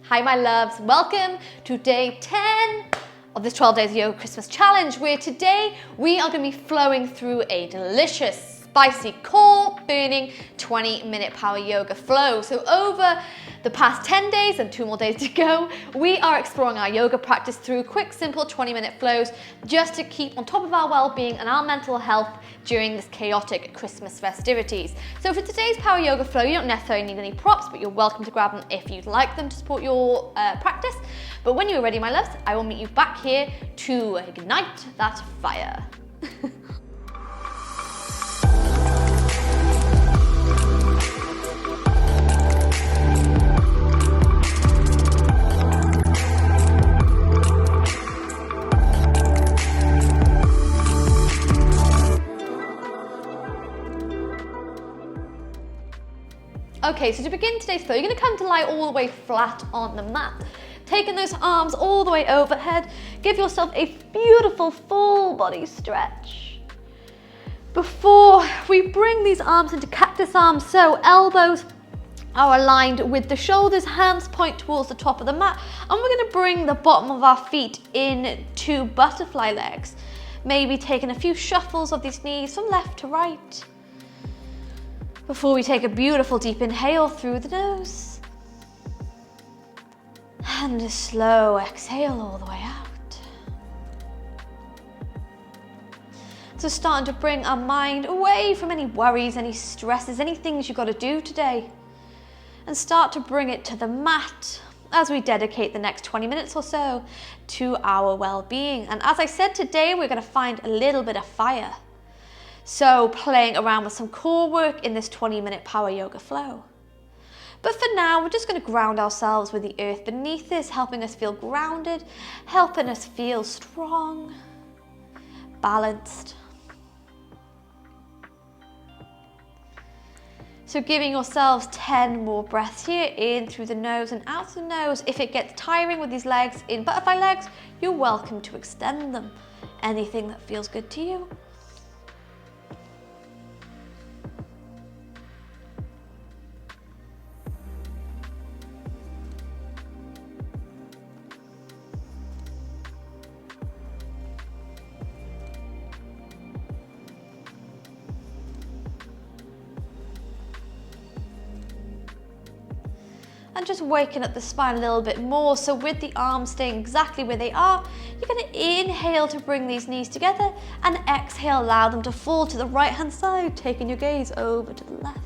Hi my loves, welcome to day 10 of this 12 days of yoga Christmas challenge, where today we are going to be flowing through a delicious, spicy, core burning 20-minute power yoga flow. So over the past 10 days and 2 more days to go, we are exploring our yoga practice through quick, simple 20-minute flows just to keep on top of our well-being and our mental health during this chaotic Christmas festivities. So for today's power yoga flow, you don't necessarily need any props, but you're welcome to grab them if you'd like them to support your practice. But when you're ready, my loves, I will meet you back here to ignite that fire. Okay, so to begin today's flow, you're going to come to lie all the way flat on the mat. Taking those arms all the way overhead, give yourself a beautiful full body stretch. Before we bring these arms into cactus arms, so elbows are aligned with the shoulders, hands point towards the top of the mat, and we're going to bring the bottom of our feet into butterfly legs. Maybe taking a few shuffles of these knees from left to right. Before we take a beautiful deep inhale through the nose. And a slow exhale all the way out. So starting to bring our mind away from any worries, any stresses, any things you've got to do today. And start to bring it to the mat as we dedicate the next 20 minutes or so to our well-being. And as I said, today we're going to find a little bit of fire. So playing around with some core work in this 20-minute power yoga flow. But for now, we're just going to ground ourselves with the earth beneath us, helping us feel grounded, helping us feel strong, balanced. So giving yourselves 10 more breaths here, in through the nose and out the nose. If it gets tiring with these legs in butterfly legs, you're welcome to extend them. Anything that feels good to you. And just waking up the spine a little bit more. So with the arms staying exactly where they are, you're going to inhale to bring these knees together and exhale, allow them to fall to the right hand side, taking your gaze over to the left.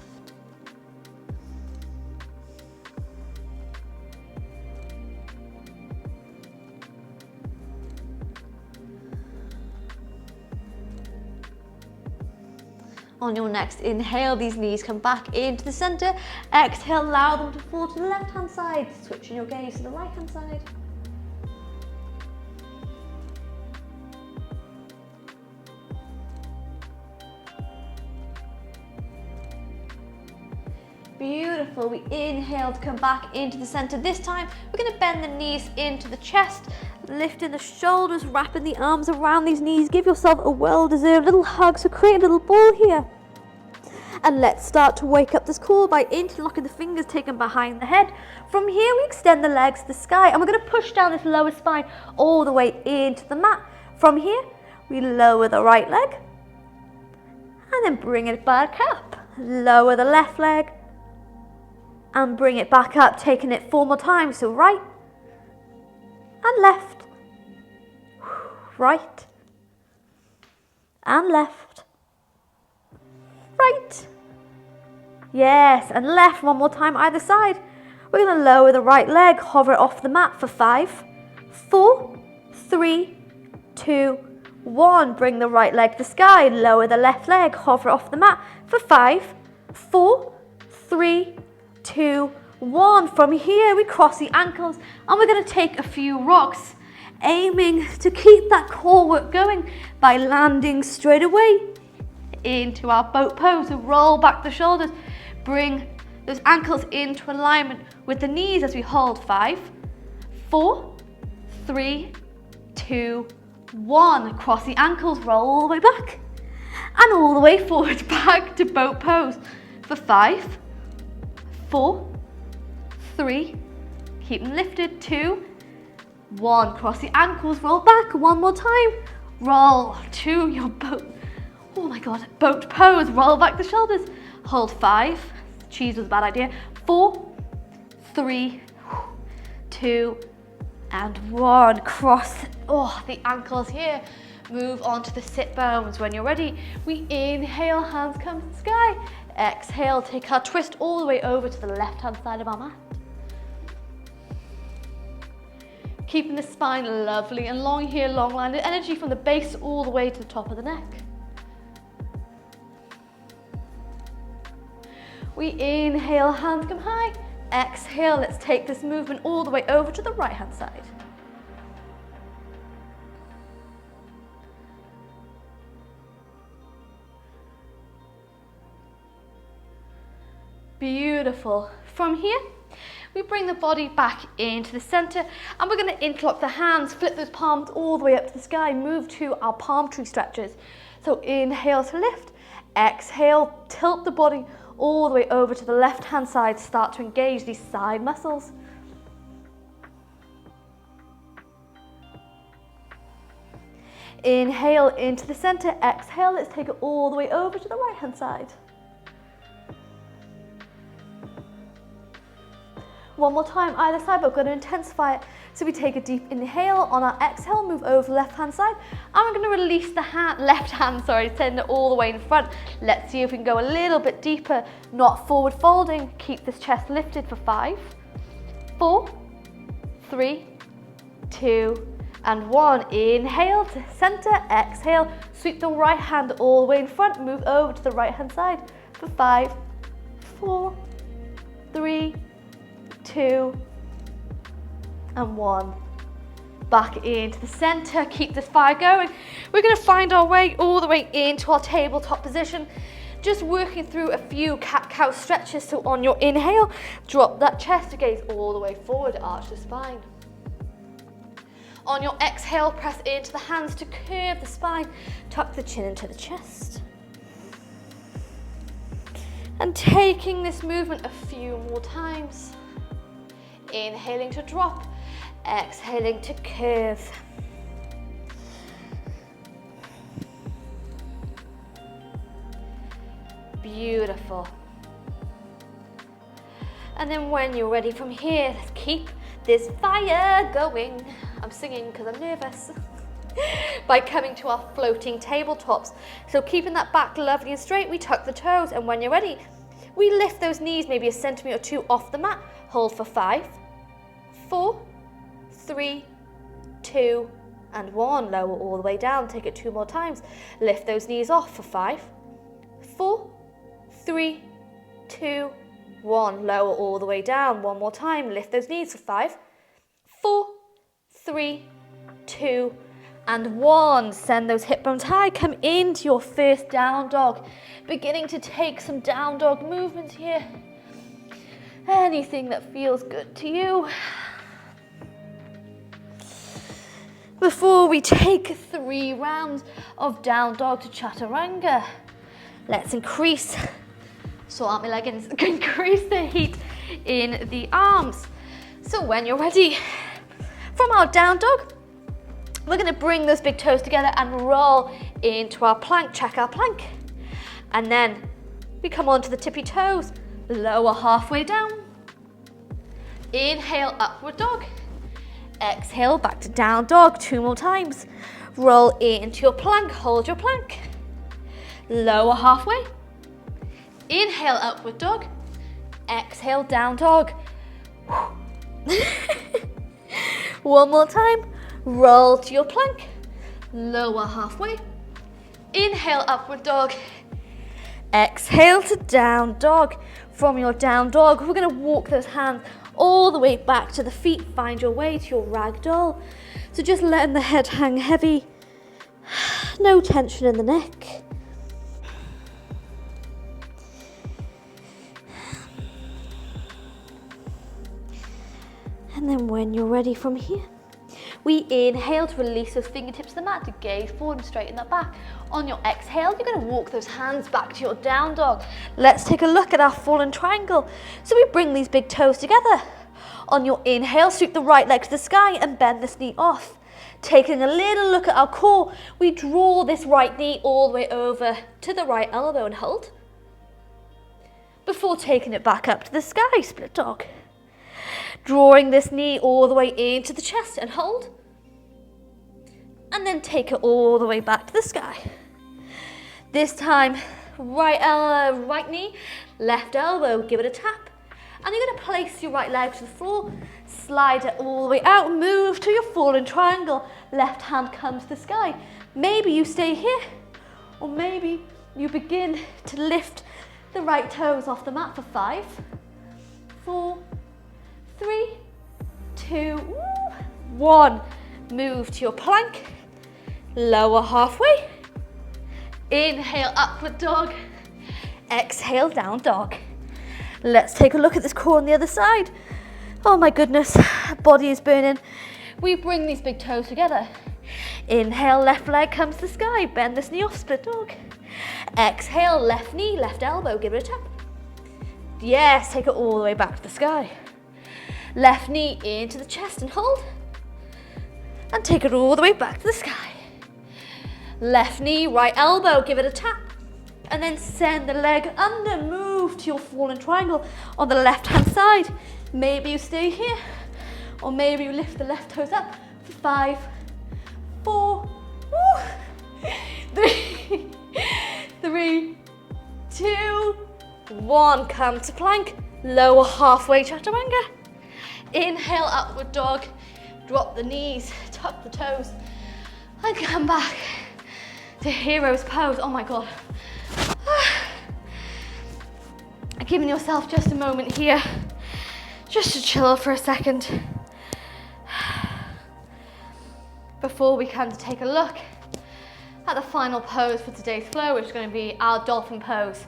On your next inhale, these knees come back into the center. Exhale, allow them to fall to the left-hand side, switching your gaze to the right-hand side. Beautiful. We inhale to come back into the center. This time, we're going to bend the knees into the chest, lifting the shoulders, wrapping the arms around these knees. Give yourself a well-deserved little hug. So create a little ball here. And let's start to wake up this core by interlocking the fingers, taken behind the head. From here, we extend the legs to the sky, and we're going to push down this lower spine all the way into the mat. From here, we lower the right leg, and then bring it back up. Lower the left leg, and bring it back up, taking it 4 more times. So right and left, right and left, right, yes, and left. 1 more time either side. We're going to lower the right leg, hover it off the mat for 5, 4, 3, 2, 1. Bring the right leg to the sky, lower the left leg, hover it off the mat for 5, 4, 3, 2, 1. From here, we cross the ankles, and we're going to take a few rocks, aiming to keep that core work going by landing straight away into our boat pose. So roll back the shoulders, bring those ankles into alignment with the knees as we hold 5, 4, 3, 2, 1. Cross the ankles, roll all the way back and all the way forward back to boat pose for 5, 4, 3, Keep them lifted. 2, 1. Cross the ankles, roll back. One more time. Roll to your boat. Oh my God, boat pose. Roll back the shoulders. Hold 5. Cheese was a bad idea. 4, 3, 2, and 1. Cross the ankles here. Move on to the sit bones. When you're ready, we inhale, hands come to the sky. Exhale, take our twist all the way over to the left-hand side of our mat. Keeping the spine lovely and long here, long line of energy from the base all the way to the top of the neck. We inhale, hands come high. Exhale, let's take this movement all the way over to the right-hand side. Beautiful. From here, we bring the body back into the center and we're going to interlock the hands, flip those palms all the way up to the sky, move to our palm tree stretches. So inhale to lift, exhale, tilt the body all the way over to the left-hand side, start to engage these side muscles. Inhale into the center, exhale, let's take it all the way over to the right-hand side. One more time, either side, but we're going to intensify it. So we take a deep inhale. On our exhale, move over to the left-hand side. And we're going to release the left hand, send it all the way in front. Let's see if we can go a little bit deeper, not forward folding. Keep this chest lifted for 5, 4, 3, 2, and 1. Inhale to center, exhale. Sweep the right hand all the way in front. Move over to the right-hand side for 5, 4, 3, 2, and 1. Back into the center. Keep this fire going. We're going to find our way all the way into our tabletop position. Just working through a few cat-cow stretches. So on your inhale, drop that chest gaze all the way forward, arch the spine. On your exhale, press into the hands to curve the spine. Tuck the chin into the chest. And taking this movement a few more times. Inhaling to drop, exhaling to curve. Beautiful. And then when you're ready from here, let's keep this fire going. I'm singing because I'm nervous. By coming to our floating tabletops. So keeping that back lovely and straight, we tuck the toes, and when you're ready, we lift those knees maybe a centimetre or 2 off the mat. Hold for 5, 4, 3, 2, and 1. Lower all the way down. Take it 2 more times. Lift those knees off for 5, 4, 3, 2, 1. Lower all the way down. One more time. Lift those knees for 5, 4, 3, 2, and 1. Send those hip bones high. Come into your first down dog. Beginning to take some down dog movements here. Anything that feels good to you. Before we take 3 rounds of down dog to chaturanga, let's increase the heat in the arms. So when you're ready, from our down dog, we're going to bring those big toes together and roll into our plank. Check our plank. And then we come onto the tippy toes, lower halfway down. Inhale, upward dog. Exhale, back to down dog. 2 more times. Roll into your plank, hold your plank. Lower halfway. Inhale, upward dog. Exhale, down dog. One more time. Roll to your plank. Lower halfway. Inhale, upward dog. Exhale to down dog. From your down dog, we're going to walk those hands all the way back to the feet. Find your way to your ragdoll. So just letting the head hang heavy. No tension in the neck. And then when you're ready from here, we inhale to release those fingertips to the mat, to gaze forward and straighten that back. On your exhale, you're going to walk those hands back to your down dog. Let's take a look at our fallen triangle. So we bring these big toes together. On your inhale, sweep the right leg to the sky and bend this knee off. Taking a little look at our core, we draw this right knee all the way over to the right elbow and hold. Before taking it back up to the sky, split dog. Drawing this knee all the way into the chest and hold. And then take it all the way back to the sky. This time, right knee, left elbow, give it a tap. And you're going to place your right leg to the floor, slide it all the way out, move to your falling triangle. Left hand comes to the sky. Maybe you stay here, or maybe you begin to lift the right toes off the mat for 5, 4, 3, 2, 1. Move to your plank, lower halfway. Inhale, upward dog. Exhale, down dog. Let's take a look at this core on the other side. Oh my goodness, body is burning. We bring these big toes together. Inhale, left leg comes to the sky. Bend this knee off, split dog. Exhale, left knee, left elbow, give it a tap. Yes, take it all the way back to the sky. Left knee into the chest and hold. And take it all the way back to the sky. Left knee, right elbow, give it a tap. And then send the leg under, move to your fallen triangle on the left hand side. Maybe you stay here, or maybe you lift the left toes up for 5, 4, 3, 3, 2, 1. Come to plank, lower halfway chaturanga. Inhale, upward dog, drop the knees, tuck the toes, and come back to hero's pose. Oh my God. Giving yourself just a moment here, just to chill for a second, before we come to take a look at the final pose for today's flow, which is going to be our dolphin pose.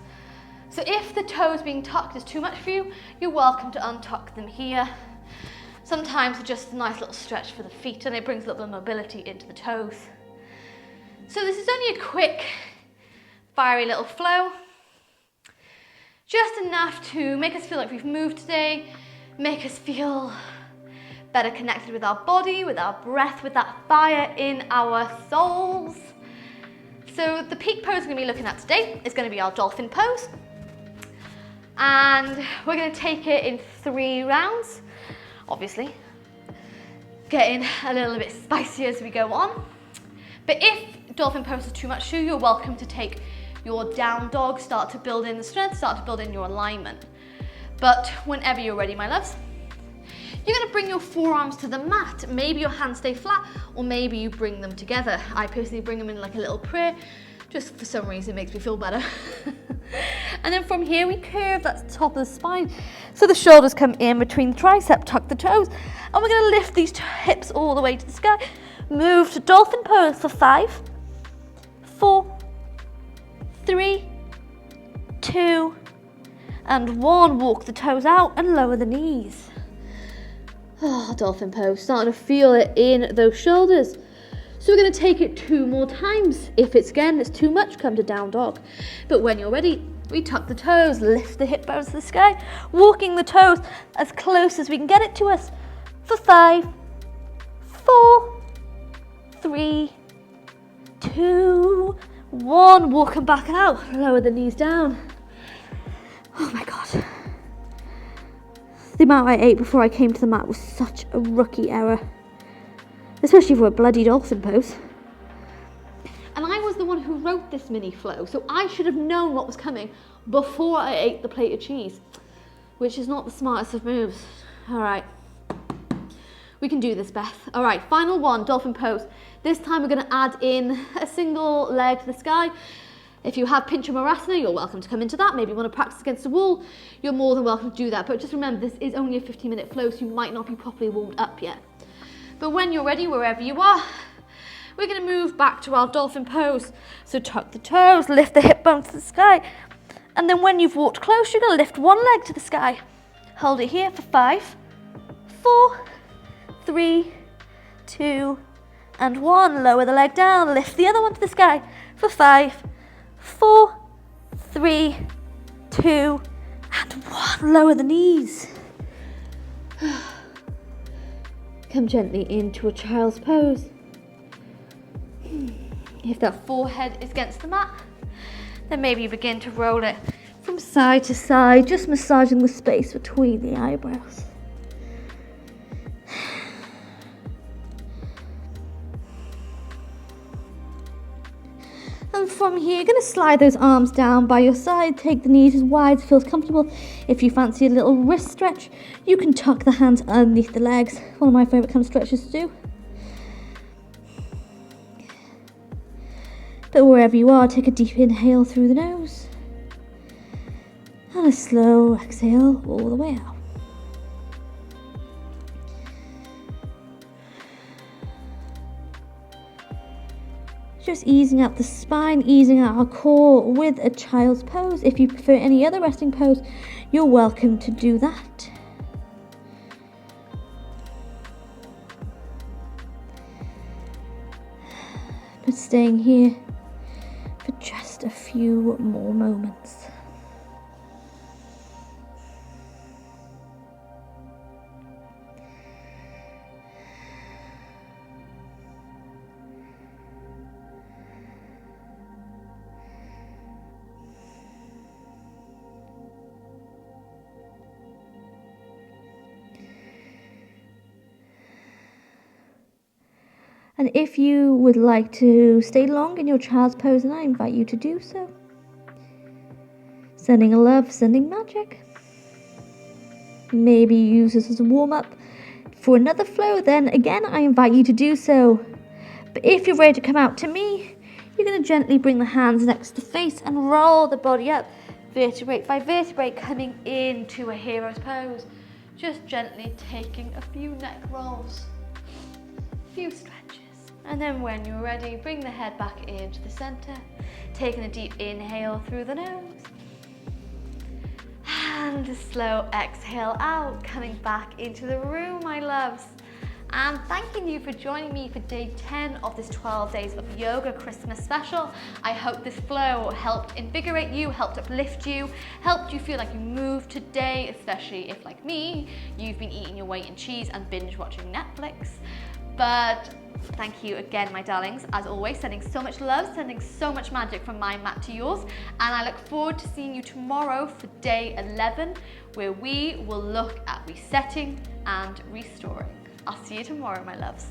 So if the toes being tucked is too much for you, you're welcome to untuck them here. Sometimes it's just a nice little stretch for the feet and it brings a little bit of mobility into the toes. So this is only a quick, fiery little flow. Just enough to make us feel like we've moved today, make us feel better connected with our body, with our breath, with that fire in our souls. So the peak pose we're going to be looking at today is going to be our dolphin pose. And we're going to take it in 3 rounds, obviously. Getting a little bit spicy as we go on. But if dolphin pose is too much for you, you're welcome to take your down dog, start to build in the strength, start to build in your alignment. But whenever you're ready, my loves, you're going to bring your forearms to the mat. Maybe your hands stay flat, or maybe you bring them together. I personally bring them in like a little prayer, just for some reason it makes me feel better. And then from here we curve that top of the spine, so the shoulders come in between the tricep, tuck the toes, and we're going to lift these hips all the way to the sky. Move to dolphin pose for 5, 4, 3, 2, and 1. Walk the toes out and lower the knees. Oh, dolphin pose, starting to feel it in those shoulders. So we're going to take it 2 more times. If it's too much, come to down dog. But when you're ready, we tuck the toes, lift the hip bones to the sky, walking the toes as close as we can get it to us for 5, 4, 3, 2, 1. Walk them back out, lower the knees down. Oh my God. The amount I ate before I came to the mat was such a rookie error. Especially for a bloody dolphin pose. And I was the one who wrote this mini flow, so I should have known what was coming before I ate the plate of cheese, which is not the smartest of moves. All right, we can do this, Beth. All right, final one, dolphin pose. This time we're going to add in a single leg to the sky. If you have Pinchamarasana, you're welcome to come into that. Maybe you want to practice against the wall, you're more than welcome to do that. But just remember, this is only a 15-minute flow, so you might not be properly warmed up yet. But when you're ready, wherever you are, we're going to move back to our dolphin pose. So tuck the toes, lift the hip bone to the sky. And then when you've walked close, you're going to lift one leg to the sky. Hold it here for 5, 4, 3, 2, and 1. Lower the leg down, lift the other one to the sky for 5, 4, 3, 2, and 1. Lower the knees. Come gently into a child's pose. If that forehead is against the mat, then maybe you begin to roll it from side to side, just massaging the space between the eyebrows. And from here, you're going to slide those arms down by your side, take the knees as wide as feels comfortable. If you fancy a little wrist stretch, you can tuck the hands underneath the legs. One of my favourite kind of stretches to do. But wherever you are, take a deep inhale through the nose. And a slow exhale all the way out. Just easing up the spine, easing out our core with a child's pose. If you prefer any other resting pose, you're welcome to do that. But staying here for just a few more moments. And if you would like to stay long in your child's pose, then I invite you to do so. Sending a love, sending magic. Maybe use this as a warm-up for another flow, then again I invite you to do so. But if you're ready to come out to me, you're going to gently bring the hands next to the face and roll the body up, vertebrae by vertebrae, coming into a hero's pose. Just gently taking a few neck rolls, a few stretches. And then when you're ready, bring the head back into the center, taking a deep inhale through the nose. And a slow exhale out, coming back into the room, my loves. And thanking you for joining me for day 10 of this 12 days of yoga Christmas special. I hope this flow helped invigorate you, helped uplift you, helped you feel like you moved today, especially if, like me, you've been eating your weight in cheese and binge watching Netflix. But thank you again, my darlings. As always, sending so much love, sending so much magic from my mat to yours. And I look forward to seeing you tomorrow for day 11, where we will look at resetting and restoring. I'll see you tomorrow, my loves.